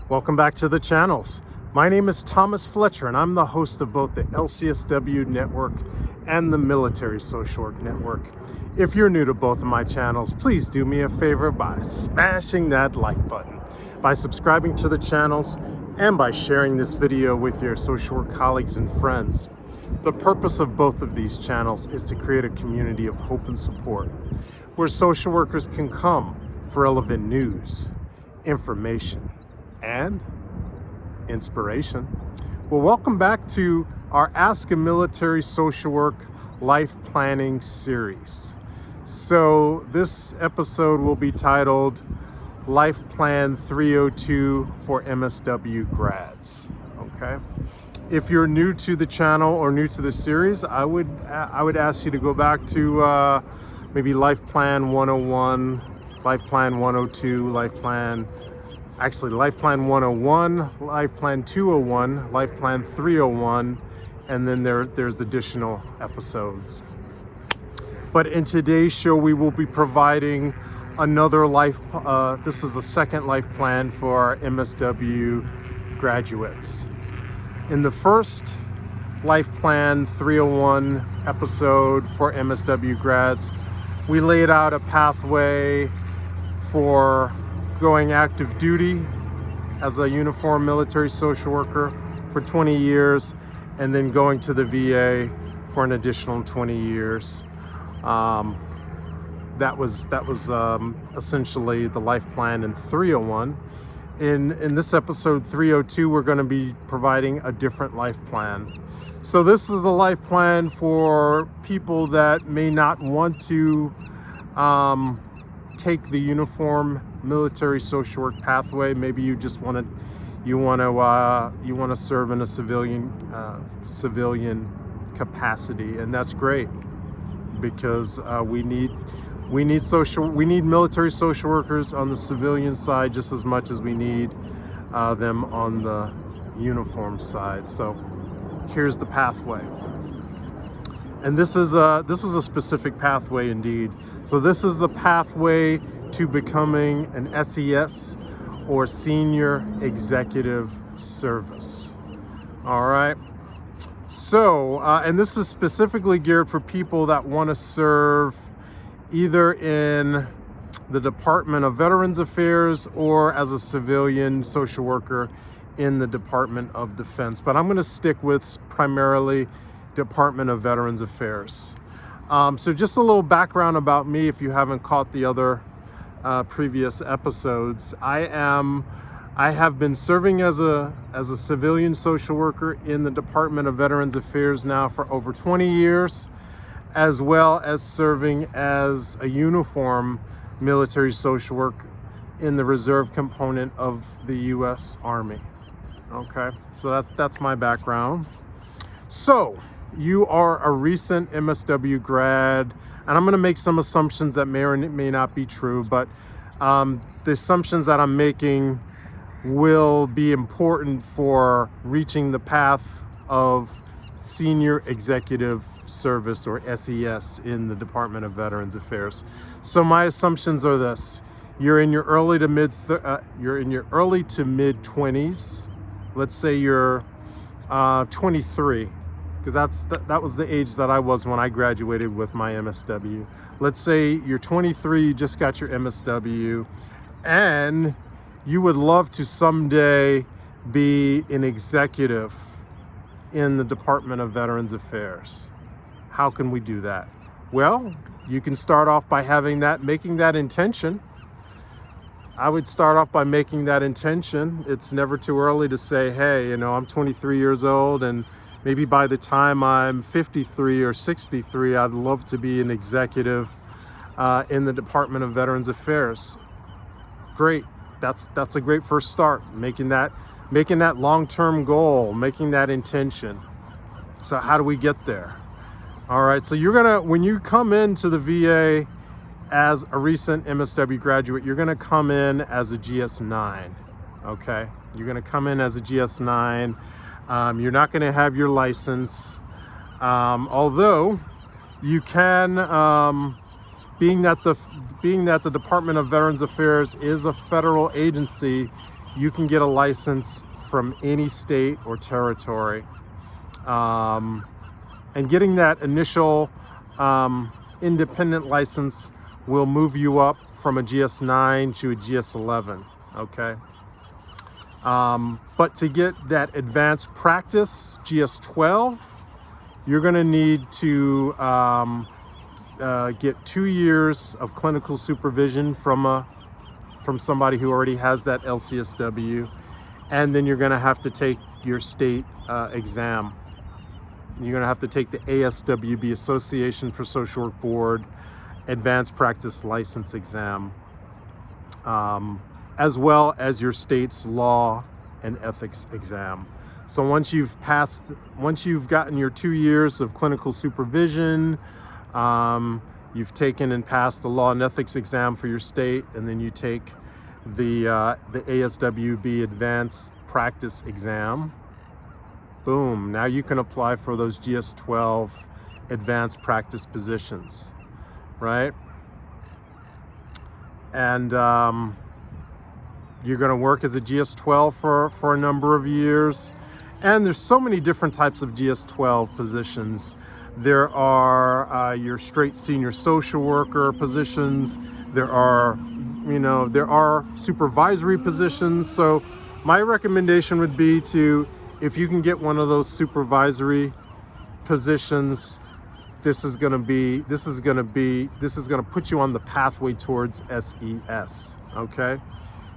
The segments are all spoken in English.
Welcome back to the channels. My name is Thomas Fletcher and I'm the host of both the LCSW Network and the Military Social Work Network. If you're new to both of my channels, please do me a favor by smashing that like button, by subscribing to the channels, and by sharing this video with your social work colleagues and friends. The purpose of both of these channels is to create a community of hope and support where social workers can come for relevant news, information, and inspiration. Well, welcome back to our Ask a Military Social Work Life Planning series. So this episode will be titled Life Plan 302 for MSW grads. Okay. If you're new to the channel or new to the series, I would ask you to go back to maybe Life Plan 101, Life Plan 102, Life Plan 101, Life Plan 201, Life Plan 301, and then there's additional episodes. But in today's show, we will be providing another this is the second life plan for our MSW graduates. In the first Life Plan 301 episode for MSW grads, we laid out a pathway for going active duty as a uniformed military social worker for 20 years and then going to the VA for an additional 20 years. That was essentially the life plan in 301. In this episode 302, we're going to be providing a different life plan. So this is a life plan for people that may not want to take the uniform military social work pathway. Maybe you just want to serve in a civilian capacity, and that's great because we need military social workers on the civilian side just as much as we need them on the uniform side. So here's the pathway, and this is a specific pathway indeed. So this is the pathway to becoming an SES or Senior Executive Service. All right. So, and this is specifically geared for people that want to serve either in the Department of Veterans Affairs or as a civilian social worker in the Department of Defense. But I'm going to stick with primarily Department of Veterans Affairs. So just a little background about me if you haven't caught the other previous episodes. I have been serving as a civilian social worker in the Department of Veterans Affairs now for over 20 years, as well as serving as a uniform military social work in the reserve component of the U.S. Army. Okay, so that's my background. So you are a recent MSW grad, and I'm going to make some assumptions that may or may not be true, but the assumptions that I'm making will be important for reaching the path of Senior Executive Service or SES in the Department of Veterans Affairs. So my assumptions are this: you're in your early to mid 20s. Let's say you're 23. Because that was the age that I was when I graduated with my MSW. Let's say you're 23, you just got your MSW, and you would love to someday be an executive in the Department of Veterans Affairs. How can we do that? Well, you can start off by making that intention. I would start off by making that intention. It's never too early to say, hey, I'm 23 years old, and maybe by the time I'm 53 or 63, I'd love to be an executive in the Department of Veterans Affairs. Great. That's a great first start. Making that long-term goal, making that intention. So how do we get there? All right. So when you come into the VA as a recent MSW graduate, you're gonna come in as a GS9. Okay. You're gonna come in as a GS9. You're not going to have your license, although you can, being that the Department of Veterans Affairs is a federal agency, you can get a license from any state or territory. And getting that initial independent license will move you up from a GS9 to a GS11, okay? But to get that advanced practice, GS12, you're gonna need to get 2 years of clinical supervision from somebody who already has that LCSW, and then you're gonna have to take your state exam. You're gonna have to take the ASWB, Association for Social Work Board, Advanced Practice License exam, as well as your state's law and ethics exam. So once you've gotten your 2 years of clinical supervision, you've taken and passed the law and ethics exam for your state, and then you take the ASWB Advanced Practice exam. Boom, now you can apply for those GS12 advanced practice positions, right? And you're gonna work as a GS12 for a number of years. And there's so many different types of GS12 positions. There are your straight senior social worker positions. There are supervisory positions. So my recommendation would be to, if you can get one of those supervisory positions, this is gonna put you on the pathway towards SES, okay?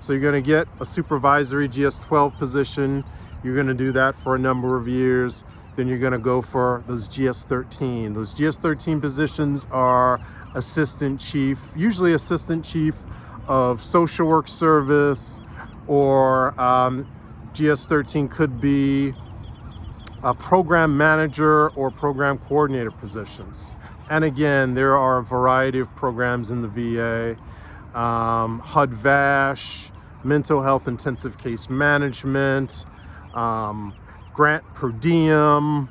So you're gonna get a supervisory GS12 position. You're gonna do that for a number of years. Then you're gonna go for those GS13. Those GS13 positions are assistant chief, usually assistant chief of social work service, or GS13 could be a program manager or program coordinator positions. And again, there are a variety of programs in the VA, HUD-VASH, mental health intensive case management, grant per diem,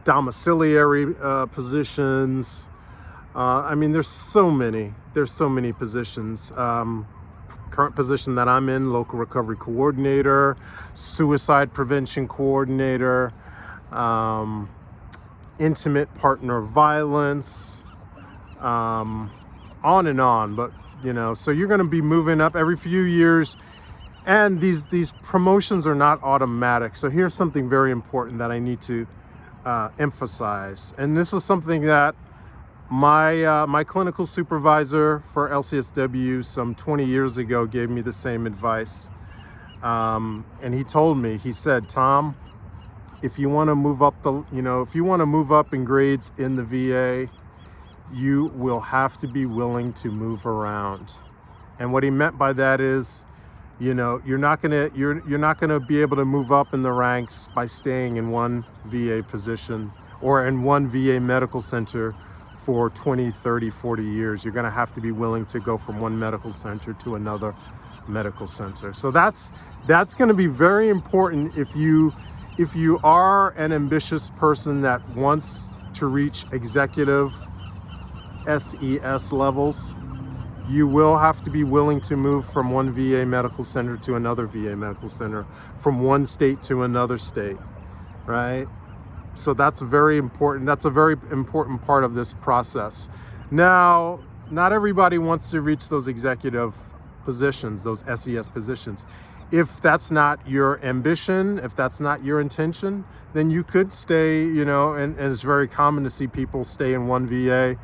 domiciliary positions. I mean, there's so many positions. Current position that I'm in, local recovery coordinator, suicide prevention coordinator, intimate partner violence, on and on. But so you're going to be moving up every few years, and these promotions are not automatic. So here's something very important that I need to emphasize, and this is something that my clinical supervisor for LCSW some 20 years ago gave me the same advice. And he told me, he said, Tom, if you want to move up in grades in the VA, you will have to be willing to move around. And what he meant by that is, you're not gonna be able to move up in the ranks by staying in one VA position or in one VA medical center for 20, 30, 40 years. You're gonna have to be willing to go from one medical center to another medical center. So that's gonna be very important if you are an ambitious person that wants to reach executive SES levels. You will have to be willing to move from one VA medical center to another VA medical center, from one state to another state, right? So that's very important. That's a very important part of this process. Now, not everybody wants to reach those executive positions, those SES positions. If that's not your ambition, if that's not your intention, then you could stay, and it's very common to see people stay in one VA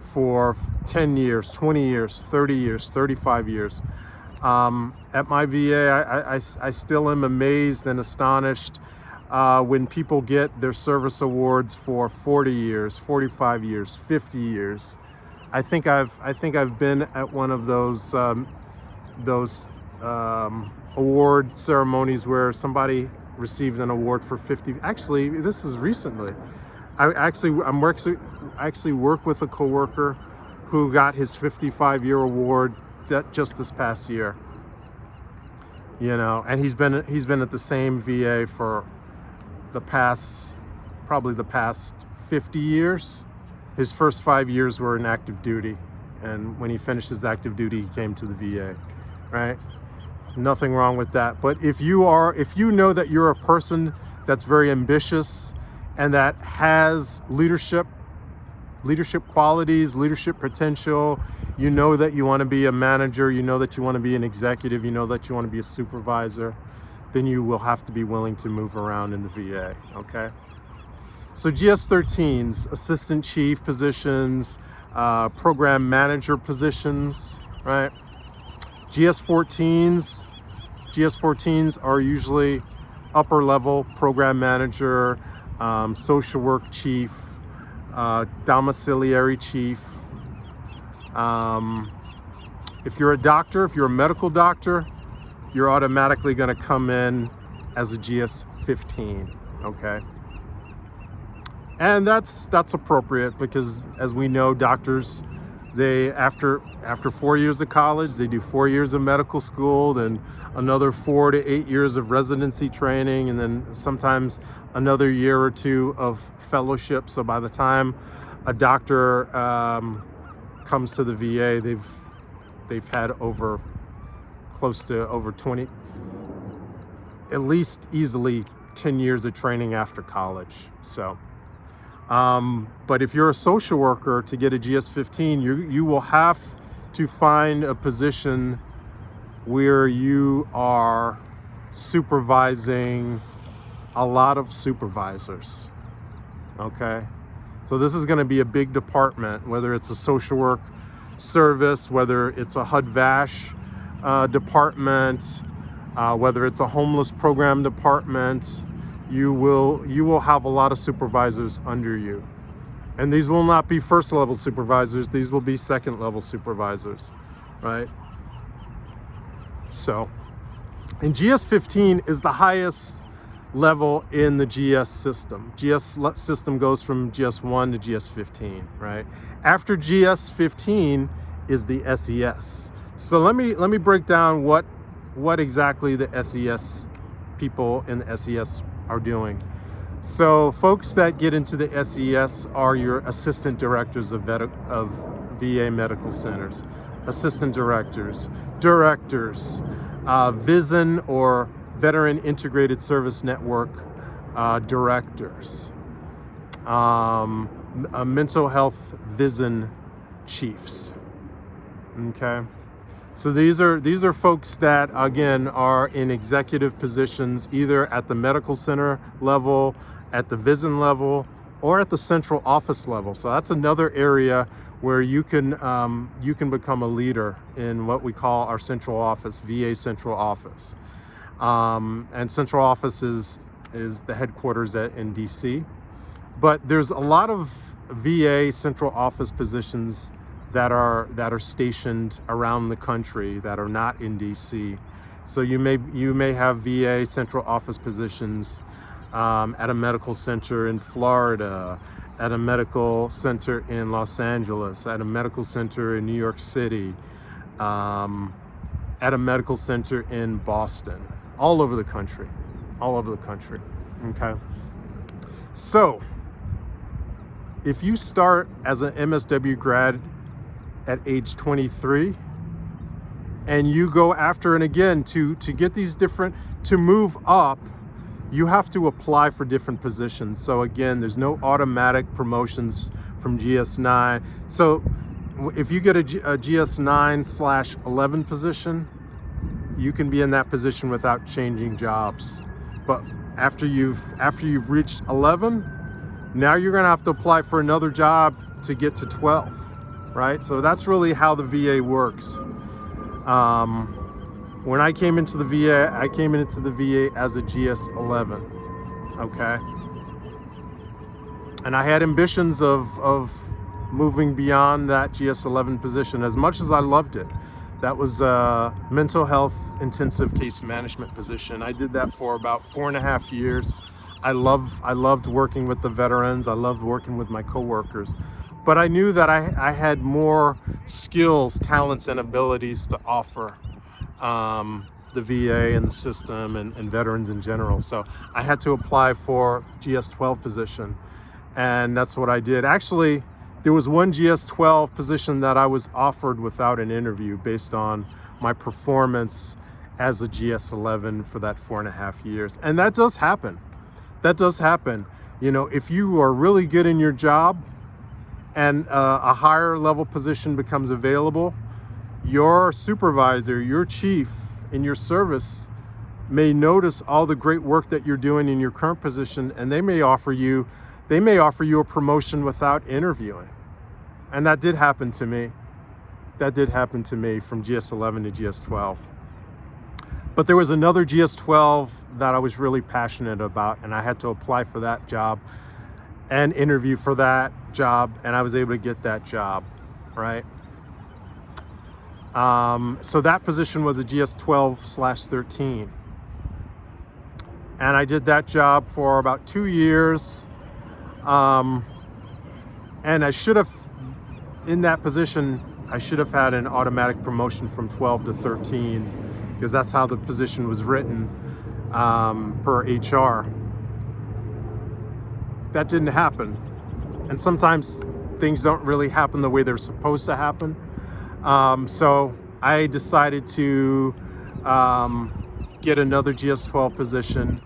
for 10 years, 20 years, 30 years, 35 years. At my VA, I still am amazed and astonished when people get their service awards for 40 years, 45 years, 50 years. I think I've been at one of those award ceremonies where somebody received an award for 50. Actually, this was recently. I actually work with a coworker who got his 55-year award just this past year. And he's been at the same VA for probably the past 50 years. His first 5 years were in active duty, and when he finished his active duty, he came to the VA. right? Nothing wrong with that. But if you know that you're a person that's very ambitious and that has leadership qualities, leadership potential, you know that you want to be a manager, you know that you want to be an executive, you know that you want to be a supervisor, then you will have to be willing to move around in the VA, okay? So GS-13s, assistant chief positions, program manager positions, right? GS-14s are usually upper level program manager, social work chief, domiciliary chief. If you're a doctor, if you're a medical doctor, you're automatically going to come in as a GS-15, okay? And that's appropriate because, as we know, doctors, they after 4 years of college, they do 4 years of medical school, then another 4 to 8 years of residency training, and then sometimes another year or two of fellowship. So by the time a doctor comes to the VA, they've had close to over 20, at least easily 10 years of training after college. So. But if you're a social worker, to get a GS-15, you will have to find a position where you are supervising a lot of supervisors, okay? So this is going to be a big department, whether it's a social work service, whether it's a HUD-VASH department, whether it's a homeless program department. You will have a lot of supervisors under you. And these will not be first level supervisors, these will be second level supervisors, right? So, and GS-15 is the highest level in the GS system. GS system goes from GS-1 to GS-15, right? After GS-15 is the SES. So let me break down what exactly the SES people in the SES are doing. So folks that get into the SES are your assistant directors of VA medical centers, assistant directors, VISN or Veteran Integrated Service Network directors, mental health VISN chiefs, okay? So these are folks that, again, are in executive positions either at the medical center level, at the VISN level, or at the central office level. So that's another area where you can become a leader in what we call our central office, VA central office. And central office is the headquarters in DC. But there's a lot of VA central office positions that are stationed around the country that are not in DC. So you may have VA central office positions at a medical center in Florida, at a medical center in Los Angeles, at a medical center in New York City, at a medical center in Boston, all over the country, okay? So if you start as an MSW grad at age 23 and you go after, and again, to get these different, to move up, you have to apply for different positions. So again, there's no automatic promotions from GS9. So if you get a GS9/11 position, you can be in that position without changing jobs. But after you've reached 11, now you're gonna have to apply for another job to get to 12. Right? So that's really how the VA works. When I came into the VA, I came into the VA as a GS-11, okay? And I had ambitions of moving beyond that GS-11 position as much as I loved it. That was a mental health intensive case management position. I did that for about 4.5 years. I loved working with the veterans. I loved working with my coworkers. But I knew that I had more skills, talents, and abilities to offer the VA and the system and veterans in general. So I had to apply for GS-12 position, and that's what I did. Actually, there was one GS-12 position that I was offered without an interview based on my performance as a GS11 for that 4.5 years. And that does happen. That does happen. You know, if you are really good in your job and a higher level position becomes available, your supervisor, your chief in your service may notice all the great work that you're doing in your current position, and they may offer you a promotion without interviewing. And that did happen to me. That did happen to me from GS11 to GS12. But there was another GS12 that I was really passionate about, and I had to apply for that job and interview for that job, and I was able to get that job, right? So that position was a GS12/13. And I did that job for about 2 years. And I should have, in that position, I should have had an automatic promotion from 12 to 13, because that's how the position was written per HR. That didn't happen. And sometimes things don't really happen the way they're supposed to happen. So I decided to get another GS12 position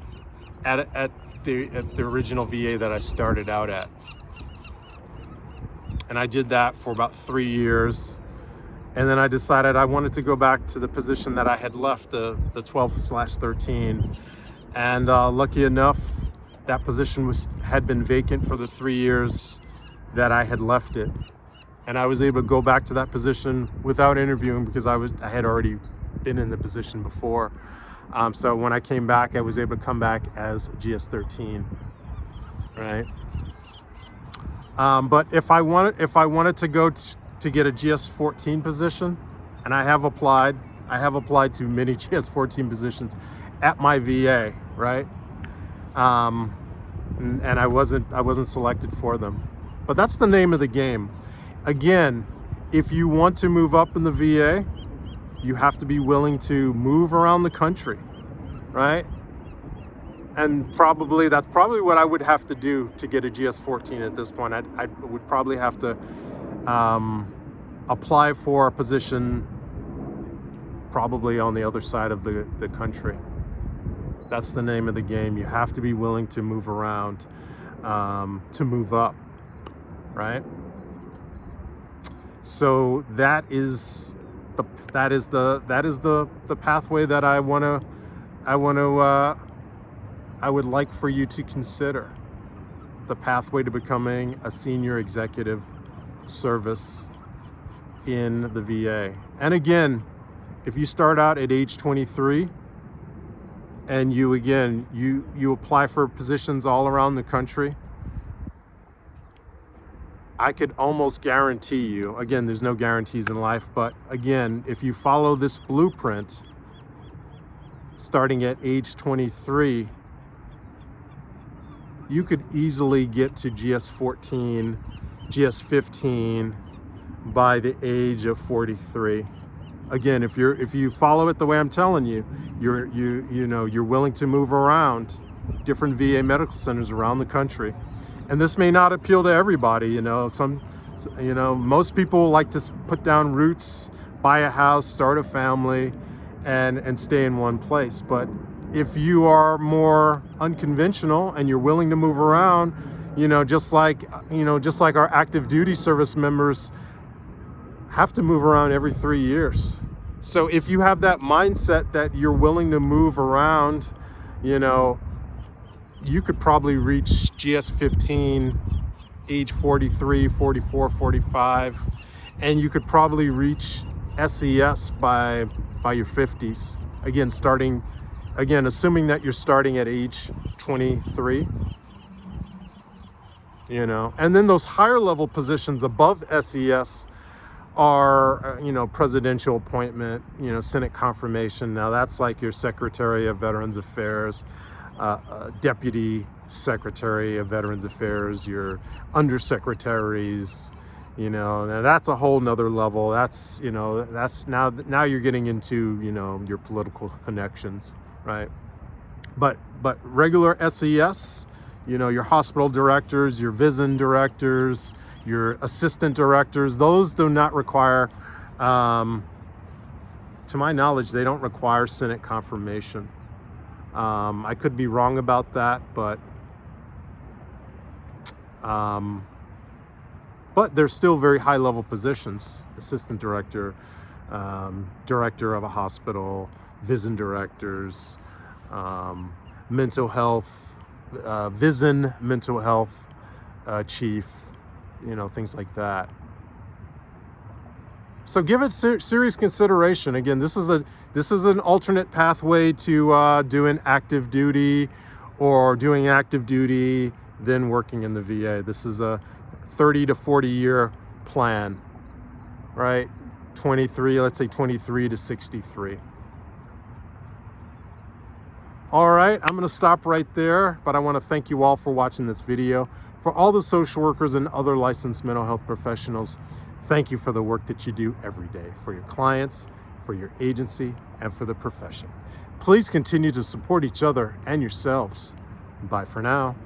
at the original VA that I started out at. And I did that for about 3 years. And then I decided I wanted to go back to the position that I had left, the 12/13. And lucky enough, that position had been vacant for the 3 years that I had left it. And I was able to go back to that position without interviewing, because I had already been in the position before. So when I came back, I was able to come back as GS13, right? But if I wanted to go to get a GS14 position, and I have applied to many GS14 positions at my VA, right? And I wasn't selected for them. But that's the name of the game. Again, if you want to move up in the VA, you have to be willing to move around the country, right? And that's probably what I would have to do to get a GS14 at this point. I would probably have to apply for a position probably on the other side of the country. That's the name of the game. You have to be willing to move around to move up, right? So that is the pathway that I would like for you to consider. The pathway to becoming a senior executive service in the VA. And again, if you start out at age 23 and you apply for positions all around the country, I could almost guarantee you, again, there's no guarantees in life, but again, if you follow this blueprint, starting at age 23, you could easily get to GS14, GS15 by the age of 43. Again, if you follow it the way I'm telling you, you're willing to move around different VA medical centers around the country. And this may not appeal to everybody, most people like to put down roots, buy a house, start a family, and stay in one place. But if you are more unconventional and you're willing to move around, just like our active duty service members have to move around every 3 years. So if you have that mindset that you're willing to move around, you could probably reach GS15 age 43, 44, 45, and you could probably reach SES by your 50s. Again, assuming that you're starting at age 23, and then those higher level positions above SES are, presidential appointment, Senate confirmation. Now that's like your Secretary of Veterans Affairs, Deputy Secretary of Veterans Affairs, your undersecretaries, now that's a whole nother level. That's now you're getting into, your political connections, right? But regular SES, your hospital directors, your VISN directors, your assistant directors, those do not require to my knowledge, they don't require Senate confirmation. I could be wrong about that, but they're still very high-level positions: assistant director, director of a hospital, VISN directors, mental health, VISN mental health chief, things like that. So give it serious consideration. Again, this is an alternate pathway to doing active duty, or doing active duty then working in the VA. This is a 30 to 40 year plan, right? 23, let's say 23 to 63. All right, I'm gonna stop right there, but I wanna thank you all for watching this video. For all the social workers and other licensed mental health professionals, thank you for the work that you do every day for your clients, for your agency, and for the profession. Please continue to support each other and yourselves. Bye for now.